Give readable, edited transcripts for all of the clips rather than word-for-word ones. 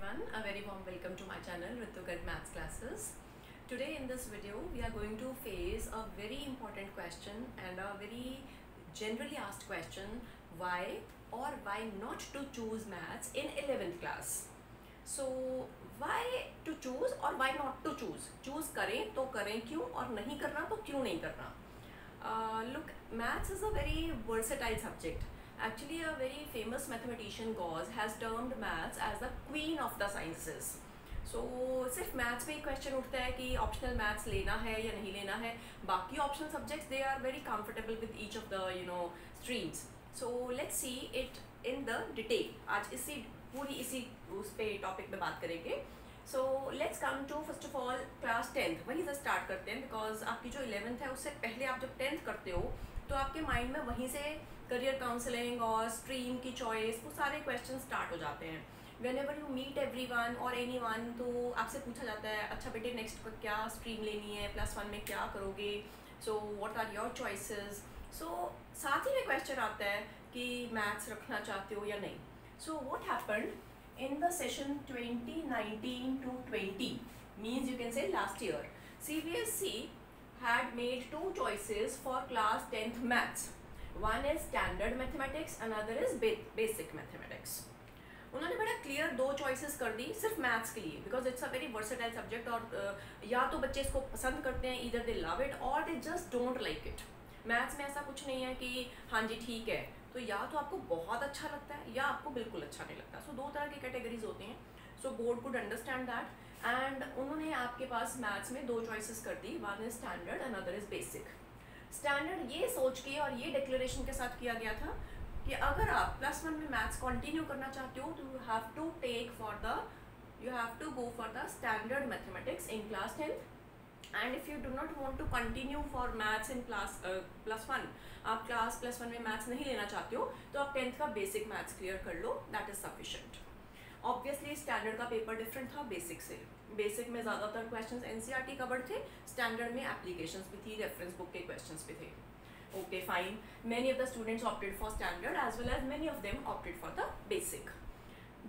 everyone, a very warm welcome to my channel Ritu Garg Maths Classes. Today in this video we are going to face a very important question and a very generally asked question, why or why not to choose maths in 11th class. So why to choose or why not to choose? Choose करें तो करें क्यों और नहीं करना तो क्यों नहीं करना? Look, maths is a very versatile subject. Actually, a very famous mathematician Gauss has termed maths as the queen of the sciences. So सिर्फ मैथ्स में ही क्वेश्चन उठता है कि ऑप्शनल मैथ्स लेना है या नहीं लेना है. बाकी optional subjects they are very comfortable with each of the streams. So let's see it in the detail. आज इसी उस पे टॉपिक पे बात करेंगे. So let's come to first of all class 10th. वहीं से स्टार्ट करते हैं बिकॉज आपकी जो 11th है उससे पहले आप जब 10th करते हो तो आपके माइंड में वहीं से करियर काउंसलिंग और स्ट्रीम की चॉइस वो सारे क्वेश्चन स्टार्ट हो जाते हैं. Whenever you meet everyone or anyone तो आपसे पूछा जाता है अच्छा बेटे नेक्स्ट क्या स्ट्रीम लेनी है, +1 में क्या करोगे, so what are your choices. So साथ ही में क्वेश्चन आता है कि मैथ्स रखना चाहते हो या नहीं. So what happened in the session 2019 to 20 means you can say last year, CBSE had made 2 choices for class 10th maths. One is standard mathematics, another is basic mathematics. उन्होंने बड़ा क्लियर 2 चॉइसेस कर दी सिर्फ maths के लिए because it's a very versatile subject. और या तो बच्चे इसको पसंद करते हैं, ईदर दे लव इट और they just don't like it. Maths में ऐसा कुछ नहीं है कि हाँ जी ठीक है, तो या तो आपको बहुत अच्छा लगता है या आपको बिल्कुल अच्छा नहीं लगता. सो 2 तरह की कैटेगरीज होती हैं. So board could understand that and उन्होंने आपके पास मैथ्स में 2 चॉइसेस कर दी. One is standard, another is basic. Standard ये सोच के और ये डिक्लेरेशन के साथ किया गया था कि अगर आप +1 में मैथ्स कंटिन्यू करना चाहते हो तो you have to go for the standard mathematics in class 10th. And if you do not want to continue for maths in class +1, आप क्लास +1 में मैथ्स नहीं लेना चाहते हो तो आप 10th का बेसिक मैथ्स क्लियर कर लो, that is sufficient. Obviously standard का पेपर डिफरेंट था बेसिक से. बेसिक में ज़्यादातर क्वेश्चंस एनसीईआरटी कवर्ड थे, स्टैंडर्ड में एप्लीकेशंस भी थी, रेफरेंस बुक के क्वेश्चंस भी थे. Okay, fine. Many of the students opted for standard as well as many of them opted for the basic.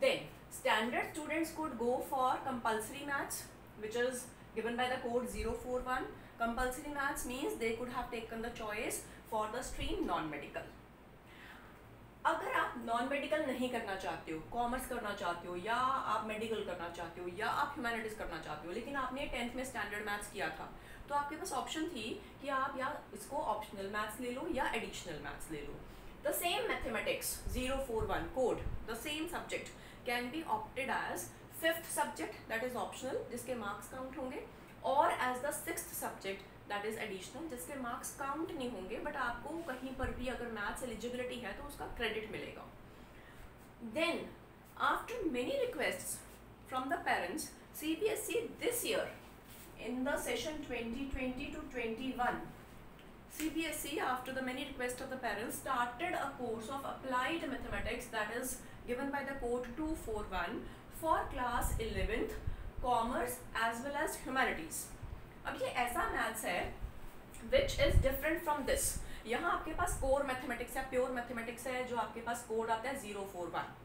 Then standard students could go for compulsory maths, which is given by the code 041. Compulsory maths means they could have taken the choice for the stream non-medical. अगर आप non medical नहीं करना चाहते हो, commerce करना चाहते हो या आप मेडिकल करना चाहते हो या आप ह्यूमैनिटीज़ करना चाहते हो, लेकिन आपने 10th में स्टैंडर्ड मैथ्स किया था तो आपके पास ऑप्शन थी कि आप या इसको ऑप्शनल मैथ्स ले लो या एडिशनल मैथ्स ले लो. The same mathematics 041 code, the same subject can be opted as 5th subject that is optional जिसके मार्क्स काउंट होंगे, और as the 6th subject that is additional जिसके मार्क्स काउंट नहीं होंगे बट आपको कहीं पर भी अगर मैथ्स एलिजिबिलिटी है तो उसका क्रेडिट मिलेगा. Then after many requests from the parents, CBSE this year in the session 2020 to 21, CBSE after the many requests of the parents started a course of applied mathematics that is given by the code 241 for class 11th commerce as well as humanities. अब ये ऐसा maths है which is different from this. यहाँ आपके पास core mathematics है, pure mathematics है, जो आपके पास कोड आता है 041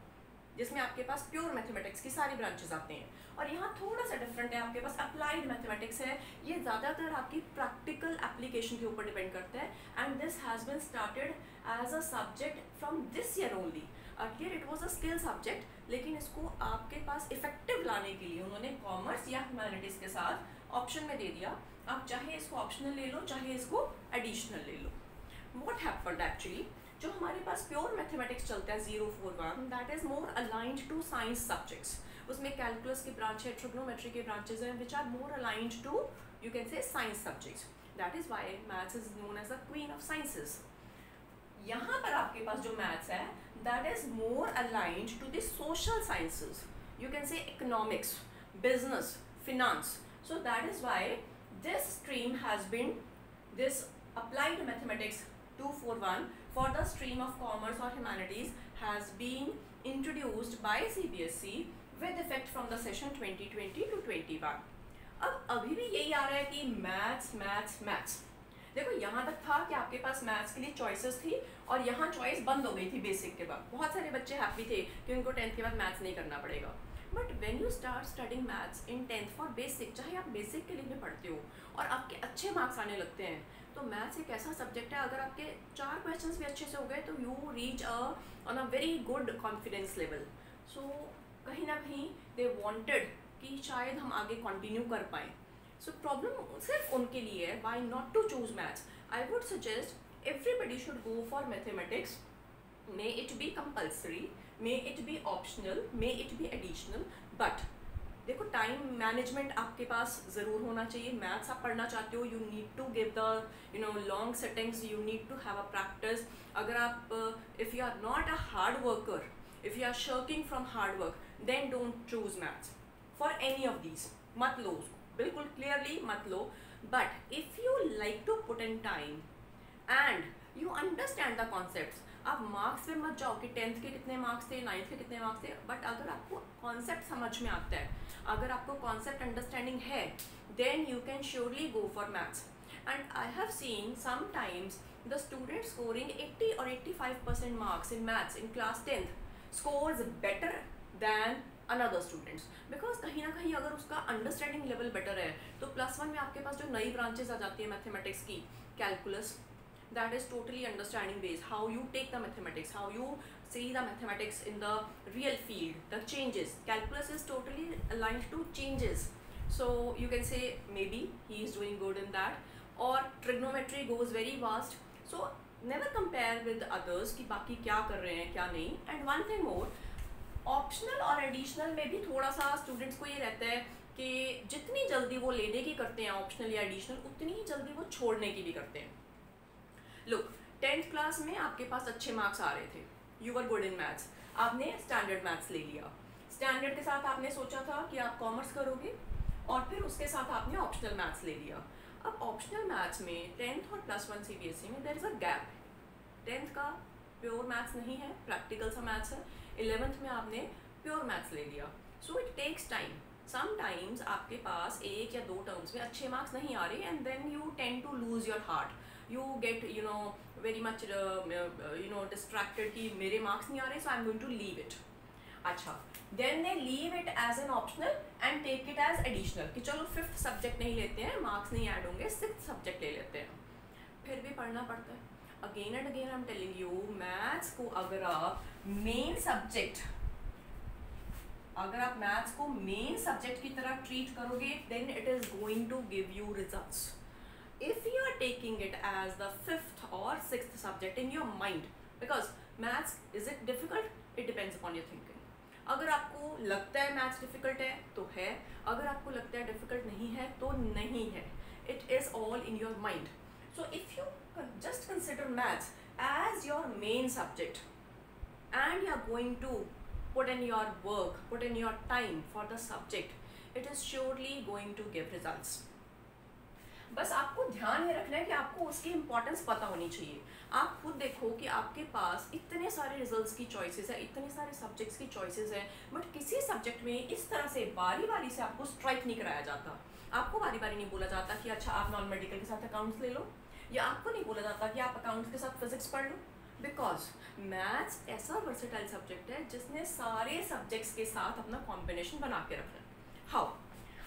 जिसमें आपके पास प्योर मैथमेटिक्स की सारी ब्रांचेस आते हैं. और यहाँ थोड़ा सा डिफरेंट है, आपके पास अप्लाइड मैथमेटिक्स है. ये ज़्यादातर आपकी प्रैक्टिकल एप्लीकेशन के ऊपर डिपेंड करता है and this has been started as a subject from this year only. Earlier it was a skill subject, लेकिन इसको आपके पास इफेक्टिव लाने के लिए उन्होंने कॉमर्स या ह्यूमैनिटीज़ के साथ ऑप्शन में दे दिया. आप चाहे इसको ऑप्शनल ले लो चाहे इसको एडिशनल ले लो. व्हाट हैपेंड एक्चुअली, जो हमारे पास प्योर मैथमेटिक्स चलता है 041 that is more aligned to science subjects. उसमें कैलकुलस की ब्रांच है, ट्रिग्नोमेट्री के ब्रांचेज हैं which are more aligned to you can say science subjects. That is why maths is known as the queen of sciences. यहाँ पर आपके पास जो मैथ्स है that is more aligned to the social sciences, you can say economics, business, finance. So that is why this stream has been, this applied mathematics 241 for the stream of commerce or humanities has been introduced by CBSE with effect from the session 2020 to 21. अब अभी भी यही आ रहा है कि maths maths maths. देखो यहाँ तक था कि आपके पास मैथ्स के लिए चॉइसेस थी और यहाँ चॉइस बंद हो गई थी बेसिक के बाद. बहुत सारे बच्चे हैप्पी थे कि उनको 10th के बाद मैथ्स नहीं करना पड़ेगा. But when you start studying maths in 10th for basic, चाहे आप बेसिक के लिए भी पढ़ते हो और आपके अच्छे मार्क्स आने लगते हैं, तो मैथ्स एक ऐसा सब्जेक्ट है, अगर आपके 4 क्वेश्चंस भी अच्छे से हो गए तो you reach on a very good confidence level. So कहीं ना कहीं दे वांटेड कि शायद हम आगे कंटिन्यू कर पाएँ. सो प्रॉब्लम सिर्फ उनके लिए है, why not to choose maths. I would suggest everybody should go for mathematics. May it be compulsory, may it be optional, may it be additional, but देखो टाइम मैनेजमेंट आपके पास ज़रूर होना चाहिए. मैथ्स आप पढ़ना चाहते हो, you need to give the long settings, you need to have a practice. अगर आप if you are not a hard worker, if you are shirking from hard work, then don't choose maths for any of these. मत लो उसको, बिल्कुल clearly मत लो. But if you like to put in time and you understand the concepts, आप marks पे मत जाओ कि 10th के कितने मार्क्स थे, 9th के कितने मार्क्स थे, बट अगर आपको कॉन्सेप्ट समझ में आता है, अगर आपको कॉन्सेप्ट अंडरस्टैंडिंग है, then you can surely go for maths. And I have seen sometimes the student scoring 80 और 85% marks in maths in class 10th scores better than another students, because कहीं ना कहीं अगर उसका अंडरस्टैंडिंग लेवल बेटर है तो +1 में आपके पास जो नई ब्रांचेस आ जाती है मैथमेटिक्स की, calculus, that is totally understanding based, how you take the mathematics, how you see the mathematics in the real field, the changes. Calculus is totally aligned to changes, so you can say maybe he is doing good in that. Or trigonometry goes very vast, so never compare with others कि बाकी क्या कर रहे हैं क्या नहीं. And one thing more, optional और additional में भी थोड़ा सा स्टूडेंट्स को ये रहता है कि जितनी जल्दी वो लेने की करते हैं ऑप्शनल या एडिशनल, उतनी ही जल्दी वो छोड़ने की भी करते हैं. लुक, 10th क्लास में आपके पास अच्छे मार्क्स आ रहे थे, you were good in maths, आपने स्टैंडर्ड मैथ्स ले लिया. स्टैंडर्ड के साथ आपने सोचा था कि आप कॉमर्स करोगे और फिर उसके साथ आपने ऑप्शनल मैथ्स ले लिया. अब ऑप्शनल मैथ्स में 10th और +1 CBSE में there is a gap. 10th का प्योर मैथ्स नहीं है, प्रैक्टिकल सा मैथ्स है. 11th में आपने प्योर मैथ्स ले लिया. So it takes time. Sometimes आपके पास 1 या 2 टर्म्स में अच्छे मार्क्स नहीं आ रहे, and then you tend to lose your heart. You get very much distracted कि मेरे मार्क्स नहीं आ रहे, so I'm going to leave it. अच्छा, then they leave it as an optional and take it as additional कि चलो 5th subject नहीं लेते हैं, मार्क्स नहीं ऐड होंगे, 6th सब्जेक्ट ले लेते हैं. फिर भी पढ़ना पड़ता है. Again and again I am telling you, maths को अगर आप मेन सब्जेक्ट की तरह ट्रीट करोगे, then it is going to give you results. If you are taking it as the 5th or 6th subject in your mind, because maths, is it difficult? It depends upon your thinking. अगर आपको लगता है maths difficult है तो है, अगर आपको लगता है डिफिकल्ट नहीं है तो नहीं है. It is all in your mind. So if you just consider maths as your main subject and you are going to put in your work, put in your time for the subject, it is surely going to give results. बस आपको ध्यान ये रखना है कि आपको उसकी importance पता होनी चाहिए. आप खुद देखो कि आपके पास इतने सारे रिजल्ट्स की चॉइसेस है, इतने सारे सब्जेक्ट्स की चॉइसेस है, बट किसी सब्जेक्ट में इस तरह से बारी बारी से आपको स्ट्राइक नहीं कराया जाता. आपको बारी बारी नहीं बोला जाता कि अच्छा आप नॉन मेडिकल के साथ अकाउंट्स ले लो, या आपको नहीं बोला जाता कि आप अकाउंट्स के साथ फिजिक्स पढ़ लो. बिकॉज मैथ्स ऐसा वर्सेटाइल सब्जेक्ट है जिसने सारे सब्जेक्ट्स के साथ अपना कॉम्बिनेशन बना के रखना है. हाउ,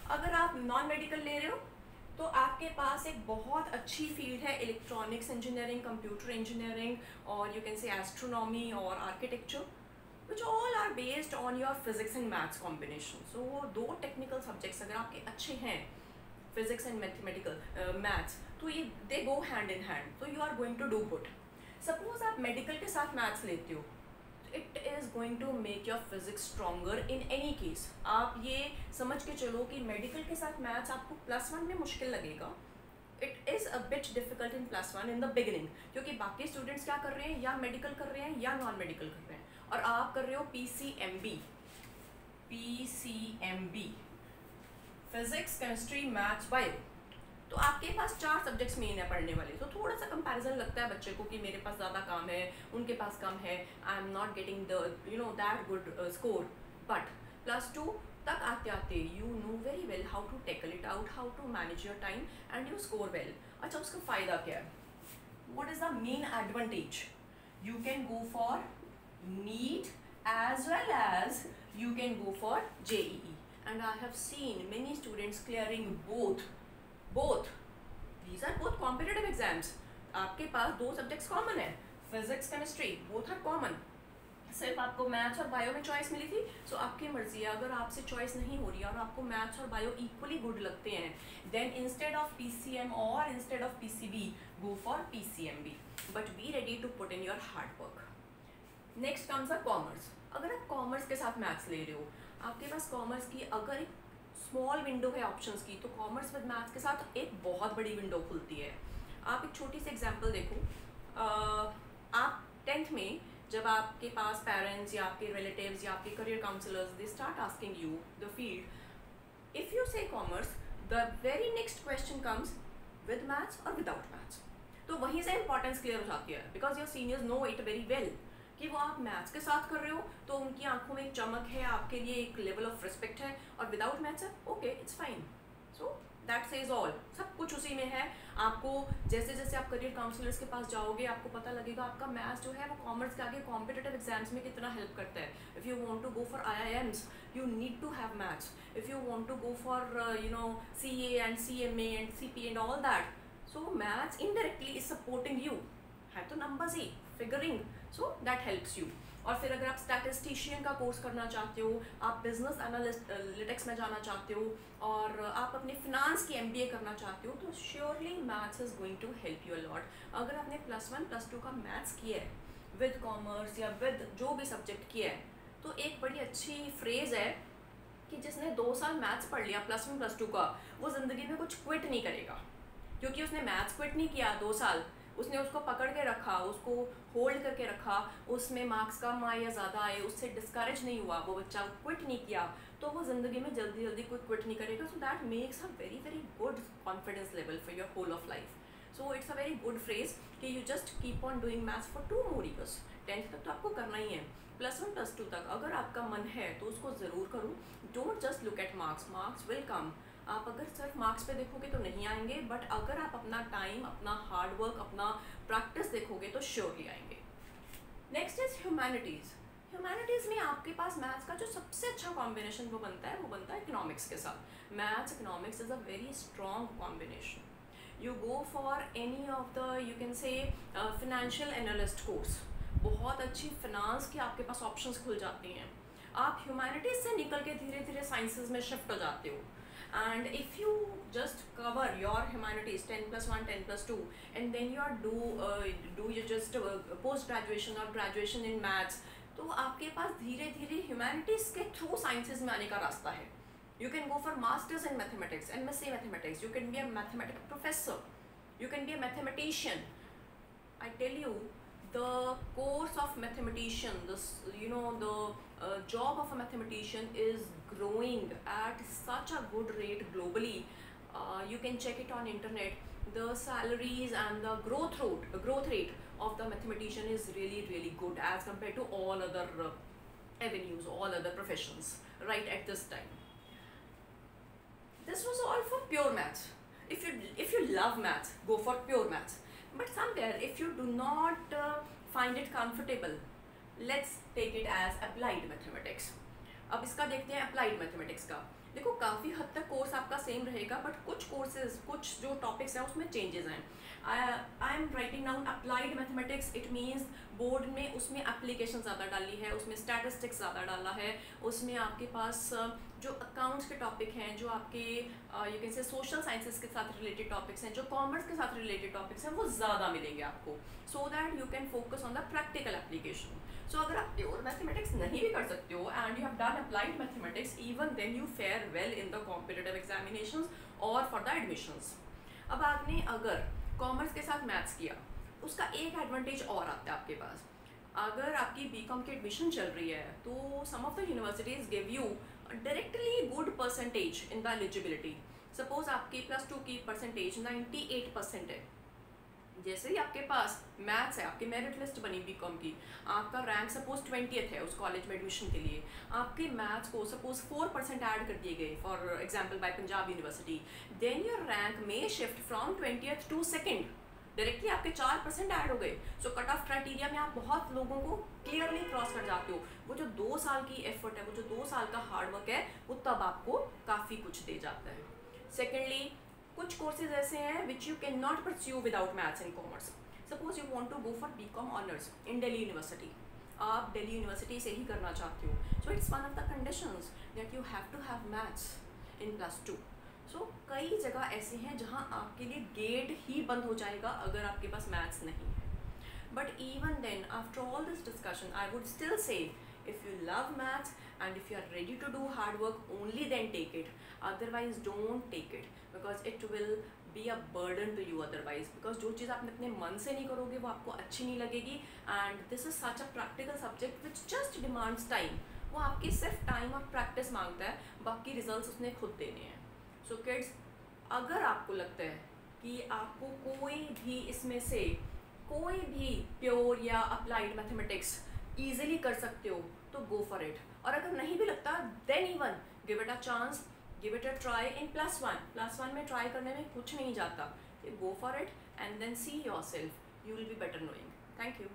अगर आप नॉन मेडिकल ले रहे हो तो आपके पास एक बहुत अच्छी फील्ड है इलेक्ट्रॉनिक्स इंजीनियरिंग, कंप्यूटर इंजीनियरिंग, और यू कैन से एस्ट्रोनॉमी और architecture, which all are based on your physics and maths combination. So वो 2 टेक्निकल सब्जेक्ट्स अगर आपके अच्छे हैं, फिजिक्स एंड मैथमेटिकल मैथ्स, तो ये they go hand in hand, तो you are going to do good. Suppose आप मेडिकल के साथ मैथ्स लेते हो, it is going to make your physics stronger in any case. आप ये समझ के चलो कि मेडिकल के साथ मैथ्स आपको +1 में मुश्किल लगेगा. It is a bit difficult in +1 in the beginning, क्योंकि बाकी स्टूडेंट्स क्या कर रहे हैं, या मेडिकल कर रहे हैं या नॉन मेडिकल कर रहे हैं, और आप कर रहे हो PCMB, physics, chemistry, maths, bio. तो आपके पास 4 सब्जेक्ट्स मेन है पढ़ने वाले, तो थोड़ा सा कंपैरिजन लगता है बच्चे को कि मेरे पास ज़्यादा काम है, उनके पास कम है, I am not getting the that good score. But +2 तक आते आते you know very well how to tackle it out, how to manage your time, and you score well. अच्छा, उसका फ़ायदा क्या है? What is the main advantage? You can go for NEET as well as you can go for JEE. And I have seen many students clearing both. These are both competitive exams. आपके पास दो subjects common है, physics chemistry, both are common. सिर्फ आपको maths और bio में choice मिली थी, सो आपकी मर्जी है. अगर आपसे चॉइस नहीं हो रही है और आपको मैथ्स और बायो इक्वली गुड लगते हैं, देन इंस्टेड ऑफ PCM और instead of PCB go for PCMB, but be ready to put in your hard work. Next comes a commerce. अगर आप कॉमर्स के साथ मैथ्स ले रहे हो, आपके पास कॉमर्स की अगर एक स्मॉल विंडो है ऑप्शंस की, तो कॉमर्स विद मैथ्स के साथ एक बहुत बड़ी विंडो खुलती है. आप एक छोटी सी एग्जांपल देखो. आप 10th में जब आपके पास पेरेंट्स या आपके रिलेटिव्स या आपके career counsellors they start asking you the field, if you say commerce, the very next question comes with maths और विदाउट मैथ्स. तो वहीं से इंपॉर्टेंस क्लियर हो जाती है, because your seniors know it very well कि वो आप मैथ्स के साथ कर रहे हो तो उनकी आंखों में एक चमक है, आपके लिए एक लेवल ऑफ रिस्पेक्ट है, और विदाउट मैथ्स है okay it's fine. So that says all. सब कुछ उसी में है. आपको जैसे जैसे आप करियर काउंसलर्स के पास जाओगे, आपको पता लगेगा आपका मैथ्स जो है वो कॉमर्स के आगे कॉम्पिटिटिव एग्जाम्स में कितना हेल्प करता है. If you want to go for IIMs, you need to have maths. If you want to go for CA and CMA and CP and all that, so maths indirectly is supporting you. है तो numbers ही, figuring, so that helps you. और फिर अगर आप statistician का course करना चाहते हो, आप बिजनेस एनालिटिक्स में जाना चाहते हो, और आप अपने फिनांस की MBA करना चाहते हो, तो surely maths is going to help you a lot. अगर आपने +1 +2 का मैथ्स किया है विद कॉमर्स या विद जो भी सब्जेक्ट किया है, तो एक बड़ी अच्छी फ्रेज़ है कि जिसने 2 साल मैथ्स पढ़ लिया +1 +2 का, वो ज़िंदगी में कुछ क्विट नहीं करेगा, क्योंकि उसने मैथ्स क्विट नहीं किया 2 साल. उसने उसको पकड़ के रखा, उसको होल्ड करके रखा, उसमें मार्क्स कम आए या ज़्यादा आए उससे डिस्करेज नहीं हुआ, वो बच्चा क्विट नहीं किया, तो वो ज़िंदगी में जल्दी जल्दी कोई क्विट नहीं करेगा. So that makes a very very good confidence level for your whole of life. So it's a very good phrase कि you just keep on doing maths for 2 more years. 10th तक तो आपको करना ही है, +1 +2 तक अगर आपका मन है तो उसको ज़रूर करो. Don't just look at marks, marks will come. आप अगर सिर्फ मार्क्स पे देखोगे तो नहीं आएंगे, बट अगर आप अपना टाइम, अपना हार्ड वर्क, अपना प्रैक्टिस देखोगे तो श्योरली आएंगे. Next is humanities. ह्यूमैनिटीज़ में आपके पास मैथ्स का जो सबसे अच्छा कॉम्बिनेशन वो बनता है इकोनॉमिक्स के साथ. Maths economics is a very strong combination. You go for any of the you can से फिनेंशियल एनालिस्ट कोर्स, बहुत अच्छी फिनांस की आपके पास ऑप्शंस खुल जाती हैं. आप ह्यूमैनिटीज़ से निकल के धीरे धीरे साइंसेज में शिफ्ट हो जाते हो. And if you just cover your humanities 10+1 10+2 and then you just post graduation or graduation in maths, तो आपके पास धीरे धीरे humanities के through sciences में आने का रास्ता है. You can go for masters in mathematics, MSc mathematics. You can be a mathematics professor. You can be a mathematician. I tell you, the course of mathematician, the job of a mathematician is growing at such a good rate globally. You can check it on internet. The salaries and the growth rate of the mathematician is really really good as compared to all other avenues, all other professions right at this time. This was all for pure maths. If you love maths, go for pure maths. But somewhere if you do not find it comfortable, let's take it as applied mathematics. अब इसका देखते हैं applied mathematics का. देखो काफ़ी हद तक course आपका सेम रहेगा, बट कुछ जो टॉपिक्स हैं उसमें चेंजेस हैं. I am writing down applied mathematics. It means board में उसमें एप्लीकेशन ज़्यादा डाली है, उसमें स्टैटिस्टिक्स ज़्यादा डाला है, उसमें आपके पास जो अकाउंट्स के टॉपिक हैं, जो आपके यू कैन से सोशल साइंसेस के साथ रिलेटेड टॉपिक्स हैं, जो कॉमर्स के साथ रिलेटेड टॉपिक्स हैं, वो ज़्यादा मिलेंगे आपको, so that you can focus on the practical application. So अगर आप प्योर मैथमेटिक्स नहीं भी कर सकते हो and you have done applied mathematics, even then you fare well in the competitive examinations और फॉर द एडमिशंस. अब आपने अगर कॉमर्स के साथ मैथ्स किया, उसका एक एडवांटेज और आता है आपके पास. अगर आपकी BCom की एडमिशन चल रही है तो some of the universities give you directly good percentage in the eligibility. Suppose आपकी +2 की परसेंटेज 98% है. जैसे ही आपके पास मैथ्स है, आपकी मेरिट लिस्ट बनी BCom की, आपका रैंक सपोज 20th है उस कॉलेज में एडमिशन के लिए, आपके मैथ्स को सपोज 4% ऐड कर दिए गए for example by Punjab university, then your rank may shift from 20th to 2nd. Directly आपके 4% ऐड हो गए। सो कट ऑफ क्राइटेरिया में आप बहुत लोगों को क्लियरली क्रॉस कर जाते हो। वो जो 2 साल की एफर्ट है, वो जो 2 साल का हार्डवर्क है, वो तब आपको काफ़ी कुछ दे जाता है। सेकेंडली, कुछ कोर्सेज ऐसे हैं which you can not pursue without maths and commerce. Suppose you want to go for BCom honours in Delhi university, आप दिल्ली यूनिवर्सिटी से ही करना चाहते हो, so it's one of the conditions that you have to have maths in +2। सो कई जगह ऐसे हैं जहाँ आपके लिए गेट ही बंद हो जाएगा अगर आपके पास मैथ्स नहीं है। But even then after all this discussion I would still say if you love maths and if you are ready to do hard work, only then take it, otherwise don't take it, because it will be a burden to you otherwise, because जो चीज़ आपने अपने मन से नहीं करोगे वो आपको अच्छी नहीं लगेगी। and this is such a practical subject which just demands time, वो आपकी सिर्फ टाइम और प्रैक्टिस मांगता है, बाकी रिजल्ट्स उसने खुद देने हैं। सो किड्स, अगर आपको लगता है कि आपको कोई भी इसमें से कोई भी प्योर या अप्लाइड मैथमेटिक्स ईजिली कर सकते हो तो गो फॉर इट, और अगर नहीं भी लगता then even give it a chance, give it a try in +1 में ट्राई करने में कुछ नहीं जाता, go for it and then see yourself, you will be better knowing. Thank you.